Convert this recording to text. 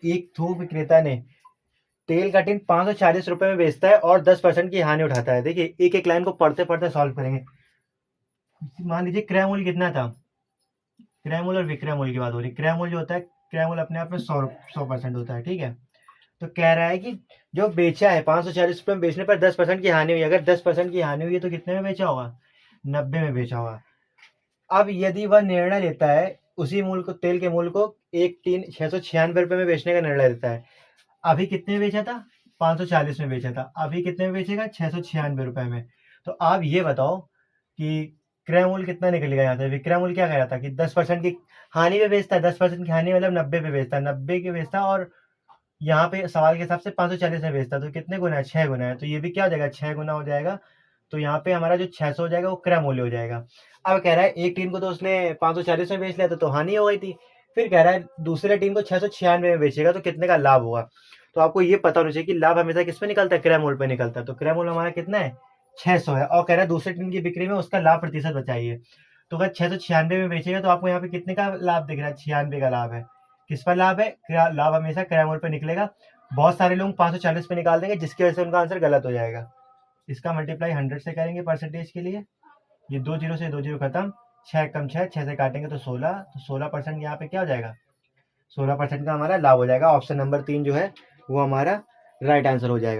एक थोक विक्रेता ने तेल का टिन 540 रुपए में बेचता है और 10% की हानि उठाता है। देखिए एक एक लाइन को पढ़ते पढ़ते सॉल्व करेंगे। मान लीजिए क्रय मूल्य कितना था, क्रय मूल्य और विक्रय मूल्य की बात हो रही है। क्रय मूल्य जो होता है, क्रय मूल्य अपने आप में 100% होता है, ठीक है। तो कह रहा है कि जो बेचा है 540 रुपए में बेचने पर 10% की हानि हुई। अगर 10% की हानि हुई है तो कितने में बेचा होगा, 90 में बेचा होगा। अब यदि वह निर्णय लेता है उसी मूल्य को, तेल के मूल्य को एक टीन 696 रुपए में बेचने का निर्णय लेता है। अभी कितने में बेचा था, 540 में बेचा था, अभी कितने में बेचेगा, 696 रुपए में। तो आप ये बताओ कि क्रय मूल्य कितना निकलेगा यहाँ से। विक्रय मूल्य क्या कह रहा था कि 10% की हानि में बेचता है, 10% की हानि मतलब 90 पे बेचता है, 90 के बेचता है, और यहाँ पे सवाल के हिसाब से 540 में बेचता है। तो कितने गुना है, 6 गुना है। तो ये भी क्या हो जाएगा, 6 गुना हो जाएगा। तो यहाँ पे हमारा जो 600 हो जाएगा वो क्रय मूल्य हो जाएगा। अब कह रहा है एक टीम को तो उसने 540 में बेच लिया था तो हानि हो गई थी। फिर कह रहा है दूसरे टीम को 696 में बेचेगा तो कितने का लाभ होगा। तो आपको ये पता होना चाहिए कि लाभ हमेशा किस पे निकलता है, क्रय मूल्य पे निकलता है। तो क्रय मूल्य हमारा कितना है, 600 है। और कह रहा है दूसरे टीम की बिक्री में उसका लाभ प्रतिशत बचाइए। तो अगर 696 में बेचेगा तो आपको यहाँ पे कितने का लाभ दिख रहा है, 96 का लाभ है। किस पर लाभ है, लाभ हमेशा क्रय मूल्य पे निकलेगा। बहुत सारे लोग 540 पे निकाल देंगे जिसकी वजह से उनका आंसर गलत हो जाएगा। इसका मल्टीप्लाई 100 से करेंगे परसेंटेज के लिए। ये 2 जीरो से 2 जीरो खत्म, 6 कम 6, 6 से काटेंगे तो 16। तो 16% यहाँ पे क्या हो जाएगा, 16% का हमारा लाभ हो जाएगा। ऑप्शन नंबर 3 जो है वो हमारा राइट आंसर हो जाएगा।